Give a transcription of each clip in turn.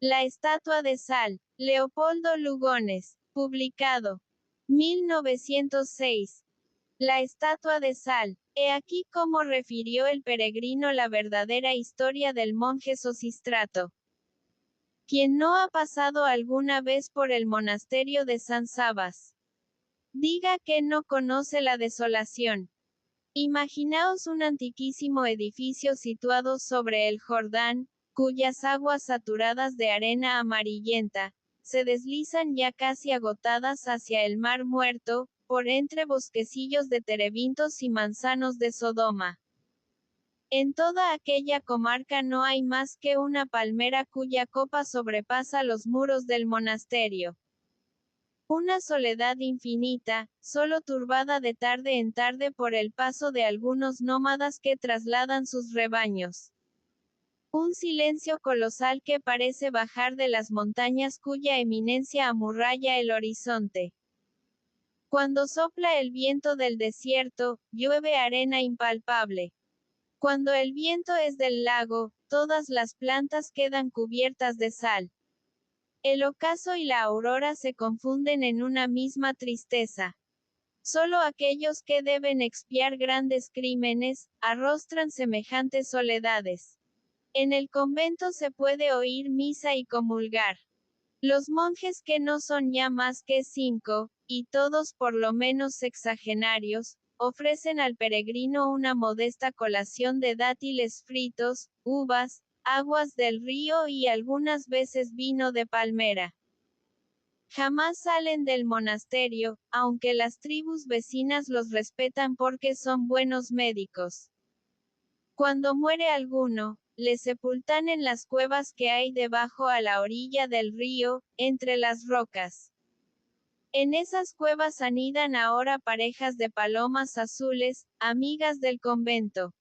La estatua de sal, Leopoldo Lugones, publicado. 1906. La estatua de sal. He aquí cómo refirió el peregrino la verdadera historia del monje Sosístrato. Quien no ha pasado alguna vez por el monasterio de San Sabas, diga que no conoce la desolación. Imaginaos un antiquísimo edificio situado sobre el Jordán, cuyas aguas saturadas de arena amarillenta, se deslizan ya casi agotadas hacia el mar muerto, por entre bosquecillos de terebintos y manzanos de Sodoma. En toda aquella comarca no hay más que una palmera cuya copa sobrepasa los muros del monasterio. Una soledad infinita, solo turbada de tarde en tarde por el paso de algunos nómadas que trasladan sus rebaños. Un silencio colosal que parece bajar de las montañas cuya eminencia amurralla el horizonte. Cuando sopla el viento del desierto, llueve arena impalpable. Cuando el viento es del lago, todas las plantas quedan cubiertas de sal. El ocaso y la aurora se confunden en una misma tristeza. Solo aquellos que deben expiar grandes crímenes, arrostran semejantes soledades. En el convento se puede oír misa y comulgar. Los monjes que no son ya más que 5, y todos por lo menos sexagenarios, ofrecen al peregrino una modesta colación de dátiles fritos, uvas, aguas del río y algunas veces vino de palmera. Jamás salen del monasterio, aunque las tribus vecinas los respetan porque son buenos médicos. Cuando muere alguno, le sepultan en las cuevas que hay debajo a la orilla del río, entre las rocas. En esas cuevas anidan ahora parejas de palomas azules, amigas del convento.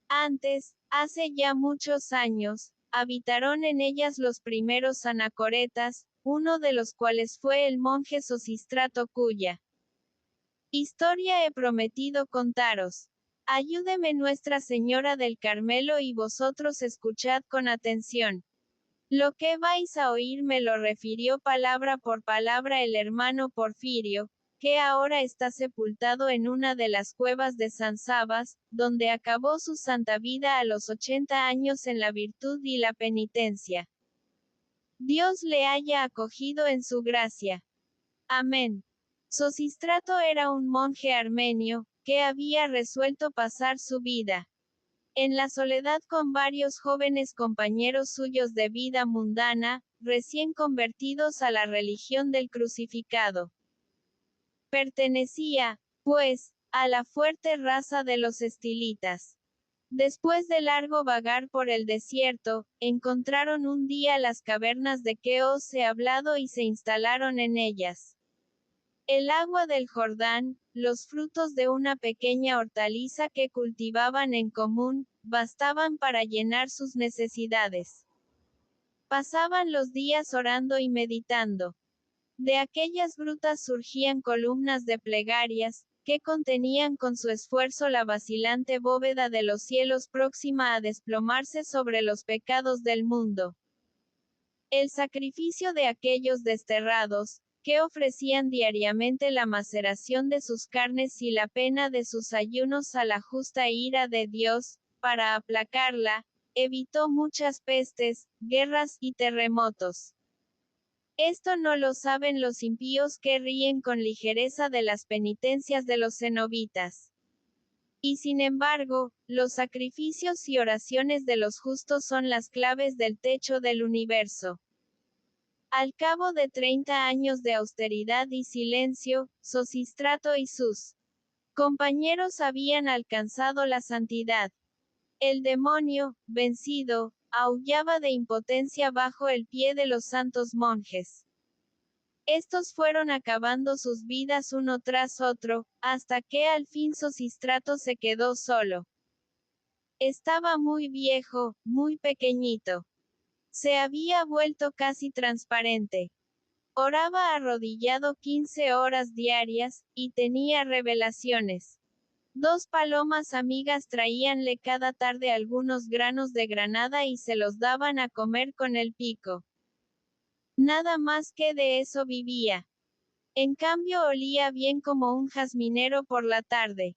Antes, hace ya muchos años, habitaron en ellas los primeros anacoretas, uno de los cuales fue el monje Sosístrato cuya historia he prometido contaros. Ayúdeme Nuestra Señora del Carmelo y vosotros escuchad con atención. Lo que vais a oír me lo refirió palabra por palabra el hermano Porfirio, que ahora está sepultado en una de las cuevas de San Sabas, donde acabó su santa vida a los 80 años en la virtud y la penitencia. Dios le haya acogido en su gracia. Amén. Sosístrato era un monje armenio, que había resuelto pasar su vida en la soledad con varios jóvenes compañeros suyos de vida mundana, recién convertidos a la religión del crucificado. Pertenecía, pues, a la fuerte raza de los estilitas. Después de largo vagar por el desierto, encontraron un día las cavernas de que os he hablado y se instalaron en ellas. El agua del Jordán, los frutos de una pequeña hortaliza que cultivaban en común, bastaban para llenar sus necesidades. Pasaban los días orando y meditando. De aquellas grutas surgían columnas de plegarias, que contenían con su esfuerzo la vacilante bóveda de los cielos próxima a desplomarse sobre los pecados del mundo. El sacrificio de aquellos desterrados, que ofrecían diariamente la maceración de sus carnes y la pena de sus ayunos a la justa ira de Dios, para aplacarla, evitó muchas pestes, guerras y terremotos. Esto no lo saben los impíos que ríen con ligereza de las penitencias de los cenobitas. Y sin embargo, los sacrificios y oraciones de los justos son las claves del techo del universo. Al cabo de 30 años de austeridad y silencio, Sosístrato y sus compañeros habían alcanzado la santidad. El demonio, vencido, aullaba de impotencia bajo el pie de los santos monjes. Estos fueron acabando sus vidas uno tras otro, hasta que al fin Sosístrato se quedó solo. Estaba muy viejo, muy pequeñito. Se había vuelto casi transparente. Oraba arrodillado 15 horas diarias, y tenía revelaciones. 2 palomas amigas traíanle cada tarde algunos granos de granada y se los daban a comer con el pico. Nada más que de eso vivía. En cambio olía bien como un jazminero por la tarde.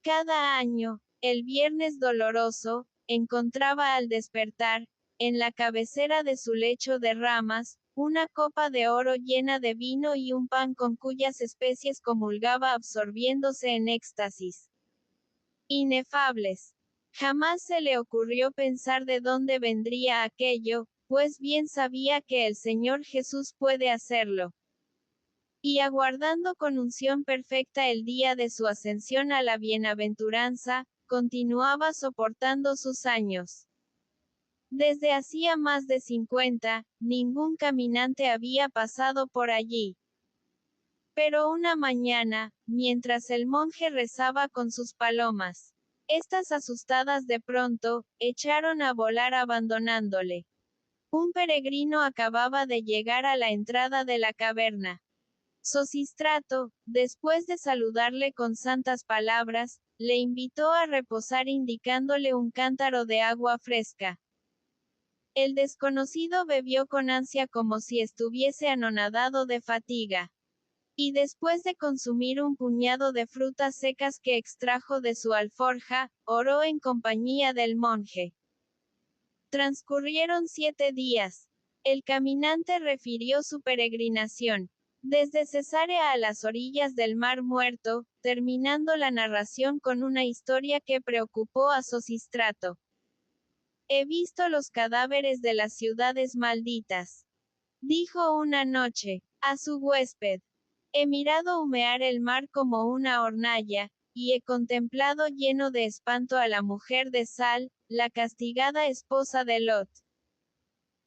Cada año, el viernes doloroso, encontraba al despertar, en la cabecera de su lecho de ramas, una copa de oro llena de vino y un pan con cuyas especies comulgaba absorbiéndose en éxtasis. Inefables. Jamás se le ocurrió pensar de dónde vendría aquello, pues bien sabía que el Señor Jesús puede hacerlo. Y aguardando con unción perfecta el día de su ascensión a la bienaventuranza, continuaba soportando sus años. Desde hacía más de 50, ningún caminante había pasado por allí. Pero una mañana, mientras el monje rezaba con sus palomas, estas asustadas de pronto, echaron a volar abandonándole. Un peregrino acababa de llegar a la entrada de la caverna. Sosístrato, después de saludarle con santas palabras, le invitó a reposar indicándole un cántaro de agua fresca. El desconocido bebió con ansia como si estuviese anonadado de fatiga. Y después de consumir un puñado de frutas secas que extrajo de su alforja, oró en compañía del monje. Transcurrieron 7 días. El caminante refirió su peregrinación desde Cesarea a las orillas del Mar Muerto, terminando la narración con una historia que preocupó a Sosístrato. He visto los cadáveres de las ciudades malditas, dijo una noche a su huésped. He mirado humear el mar como una hornalla, y he contemplado lleno de espanto a la mujer de Sal, la castigada esposa de Lot.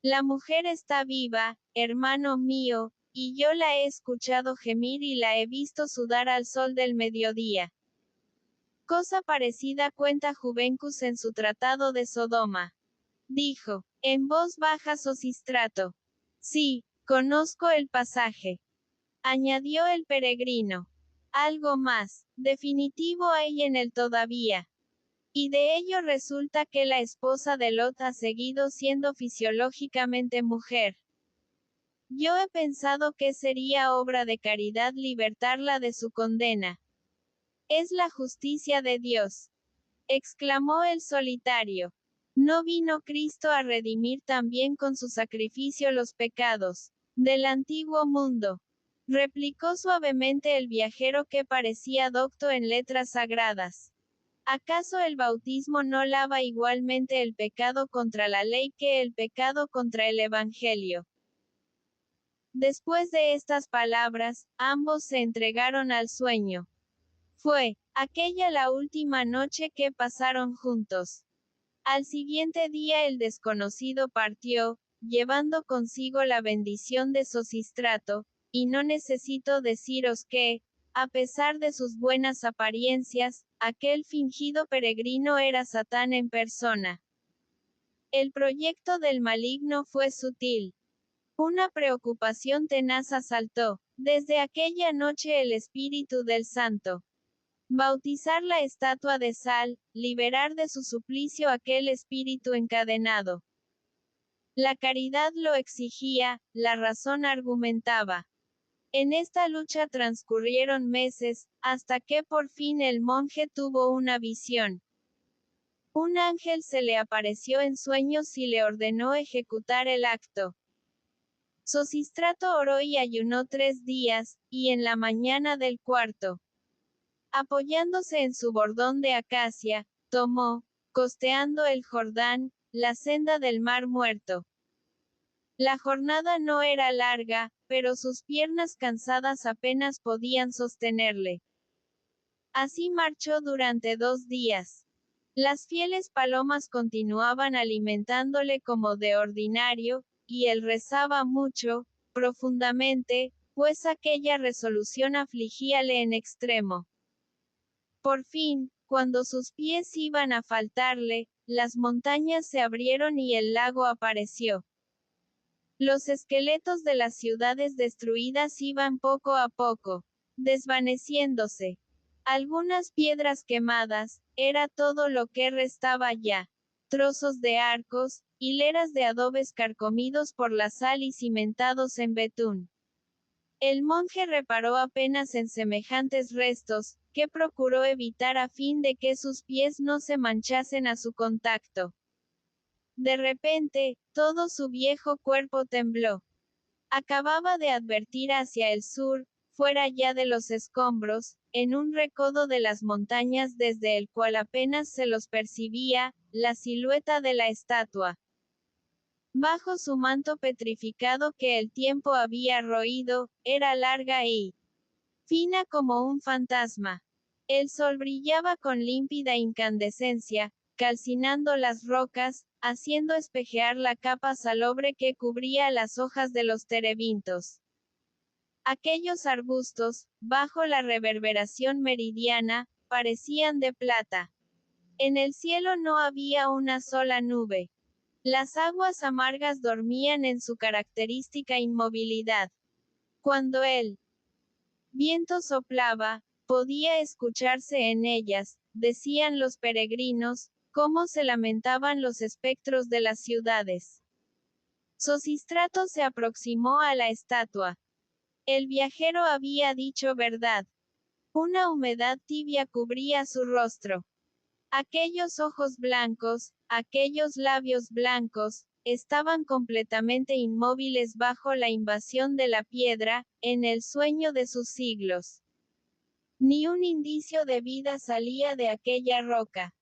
La mujer está viva, hermano mío, y yo la he escuchado gemir y la he visto sudar al sol del mediodía. Cosa parecida cuenta Juvencus en su tratado de Sodoma. Dijo, en voz baja Sosístrato. Sí, conozco el pasaje. Añadió el peregrino. Algo más, definitivo hay en él todavía. Y de ello resulta que la esposa de Lot ha seguido siendo fisiológicamente mujer. Yo he pensado que sería obra de caridad libertarla de su condena. Es la justicia de Dios, exclamó el solitario. ¿No vino Cristo a redimir también con su sacrificio los pecados del antiguo mundo? Replicó suavemente el viajero que parecía docto en letras sagradas. ¿Acaso el bautismo no lava igualmente el pecado contra la ley que el pecado contra el Evangelio? Después de estas palabras, ambos se entregaron al sueño. Fue aquella la última noche que pasaron juntos. Al siguiente día el desconocido partió, llevando consigo la bendición de Sosístrato, y no necesito deciros que, a pesar de sus buenas apariencias, aquel fingido peregrino era Satán en persona. El proyecto del maligno fue sutil. Una preocupación tenaz asaltó, desde aquella noche el espíritu del santo. Bautizar la estatua de sal, liberar de su suplicio aquel espíritu encadenado. La caridad lo exigía, la razón argumentaba. En esta lucha transcurrieron meses, hasta que por fin el monje tuvo una visión. Un ángel se le apareció en sueños y le ordenó ejecutar el acto. Sosístrato oró y ayunó 3 días, y en la mañana del cuarto, apoyándose en su bordón de acacia, tomó, costeando el Jordán, la senda del Mar Muerto. La jornada no era larga, pero sus piernas cansadas apenas podían sostenerle. Así marchó durante 2 días. Las fieles palomas continuaban alimentándole como de ordinario, y él rezaba mucho, profundamente, pues aquella resolución afligíale en extremo. Por fin, cuando sus pies iban a faltarle, las montañas se abrieron y el lago apareció. Los esqueletos de las ciudades destruidas iban poco a poco desvaneciéndose. Algunas piedras quemadas, era todo lo que restaba ya. Trozos de arcos, hileras de adobes carcomidos por la sal y cimentados en betún. El monje reparó apenas en semejantes restos, que procuró evitar a fin de que sus pies no se manchasen a su contacto. De repente, todo su viejo cuerpo tembló. Acababa de advertir hacia el sur, fuera ya de los escombros, en un recodo de las montañas desde el cual apenas se los percibía, la silueta de la estatua. Bajo su manto petrificado que el tiempo había roído, era larga y fina como un fantasma. El sol brillaba con límpida incandescencia, calcinando las rocas, haciendo espejear la capa salobre que cubría las hojas de los terebintos. Aquellos arbustos, bajo la reverberación meridiana, parecían de plata. En el cielo no había una sola nube. Las aguas amargas dormían en su característica inmovilidad. Cuando el viento soplaba, podía escucharse en ellas, decían los peregrinos, cómo se lamentaban los espectros de las ciudades. Sosístrato se aproximó a la estatua. El viajero había dicho verdad. Una humedad tibia cubría su rostro. Aquellos ojos blancos, aquellos labios blancos, estaban completamente inmóviles bajo la invasión de la piedra, en el sueño de sus siglos. Ni un indicio de vida salía de aquella roca.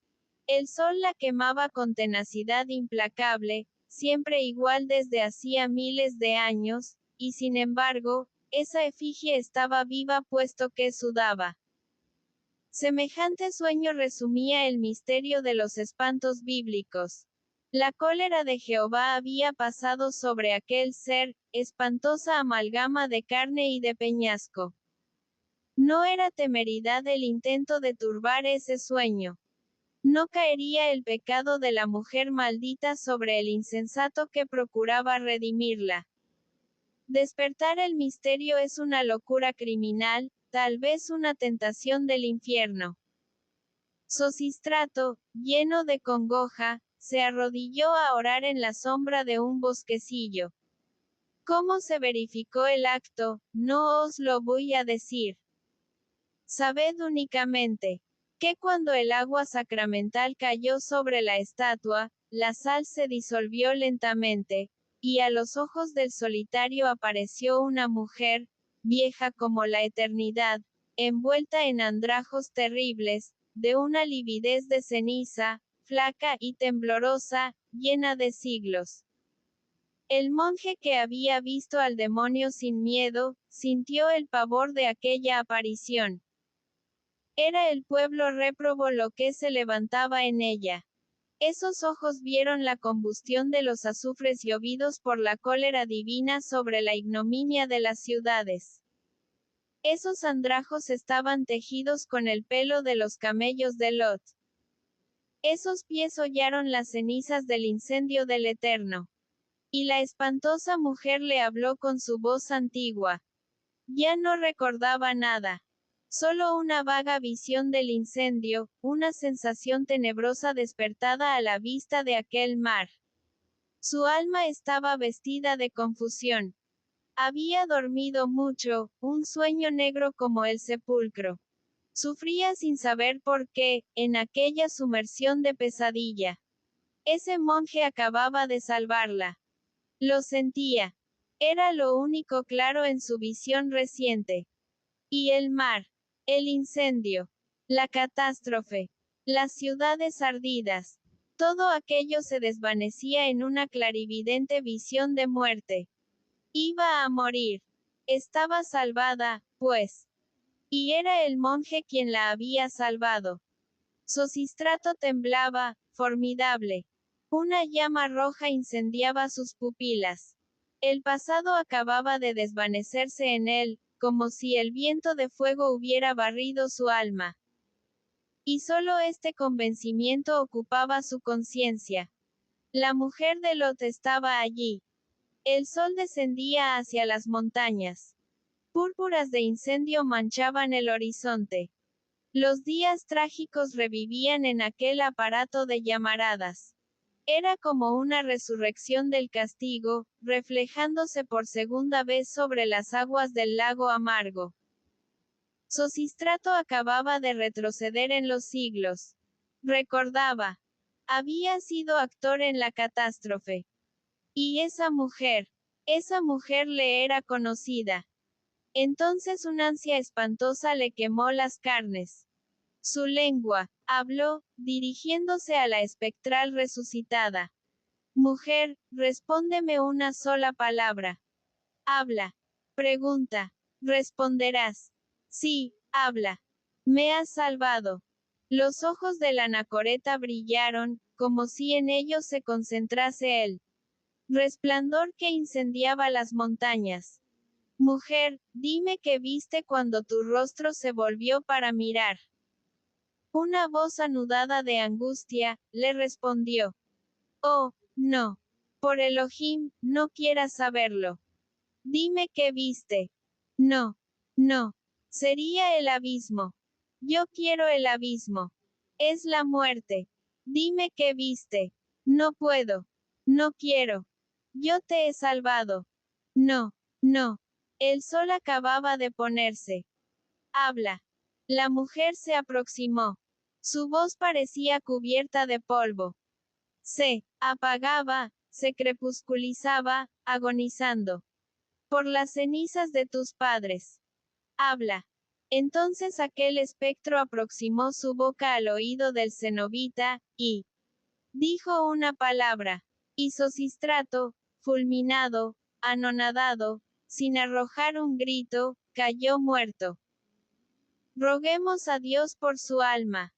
El sol la quemaba con tenacidad implacable, siempre igual desde hacía miles de años, y sin embargo, esa efigie estaba viva puesto que sudaba. Semejante sueño resumía el misterio de los espantos bíblicos. La cólera de Jehová había pasado sobre aquel ser, espantosa amalgama de carne y de peñasco. No era temeridad el intento de turbar ese sueño. No caería el pecado de la mujer maldita sobre el insensato que procuraba redimirla. Despertar el misterio es una locura criminal, tal vez una tentación del infierno. Sosístrato, lleno de congoja, se arrodilló a orar en la sombra de un bosquecillo. ¿Cómo se verificó el acto? No os lo voy a decir. Sabed únicamente que cuando el agua sacramental cayó sobre la estatua, la sal se disolvió lentamente, y a los ojos del solitario apareció una mujer, vieja como la eternidad, envuelta en andrajos terribles, de una lividez de ceniza, flaca y temblorosa, llena de siglos. El monje que había visto al demonio sin miedo, sintió el pavor de aquella aparición. Era el pueblo réprobo lo que se levantaba en ella. Esos ojos vieron la combustión de los azufres llovidos por la cólera divina sobre la ignominia de las ciudades. Esos andrajos estaban tejidos con el pelo de los camellos de Lot. Esos pies hollaron las cenizas del incendio del Eterno. Y la espantosa mujer le habló con su voz antigua. Ya no recordaba nada. Solo una vaga visión del incendio, una sensación tenebrosa despertada a la vista de aquel mar. Su alma estaba vestida de confusión. Había dormido mucho, un sueño negro como el sepulcro. Sufría sin saber por qué, en aquella sumersión de pesadilla. Ese monje acababa de salvarla. Lo sentía. Era lo único claro en su visión reciente. Y el mar. El incendio. La catástrofe. Las ciudades ardidas. Todo aquello se desvanecía en una clarividente visión de muerte. Iba a morir. Estaba salvada, pues. Y era el monje quien la había salvado. Sosístrato temblaba, formidable. Una llama roja incendiaba sus pupilas. El pasado acababa de desvanecerse en él, como si el viento de fuego hubiera barrido su alma. Y solo este convencimiento ocupaba su conciencia. La mujer de Lot estaba allí. El sol descendía hacia las montañas. Púrpuras de incendio manchaban el horizonte. Los días trágicos revivían en aquel aparato de llamaradas. Era como una resurrección del castigo, reflejándose por segunda vez sobre las aguas del lago amargo. Sosístrato acababa de retroceder en los siglos. Recordaba. Había sido actor en la catástrofe. Y esa mujer le era conocida. Entonces una ansia espantosa le quemó las carnes. Su lengua habló, dirigiéndose a la espectral resucitada. Mujer, respóndeme una sola palabra. Habla. Pregunta. Responderás. Sí, habla. Me has salvado. Los ojos de la anacoreta brillaron, como si en ellos se concentrase el resplandor que incendiaba las montañas. Mujer, dime qué viste cuando tu rostro se volvió para mirar. Una voz anudada de angustia, le respondió. Oh, no. Por Elohim, no quieras saberlo. Dime qué viste. No. No. Sería el abismo. Yo quiero el abismo. Es la muerte. Dime qué viste. No puedo. No quiero. Yo te he salvado. No. No. El sol acababa de ponerse. Habla. La mujer se aproximó. Su voz parecía cubierta de polvo. Se apagaba, se crepusculizaba, agonizando. Por las cenizas de tus padres. Habla. Entonces aquel espectro aproximó su boca al oído del cenobita, y dijo una palabra. Y Sosístrato, fulminado, anonadado, sin arrojar un grito, cayó muerto. Roguemos a Dios por su alma.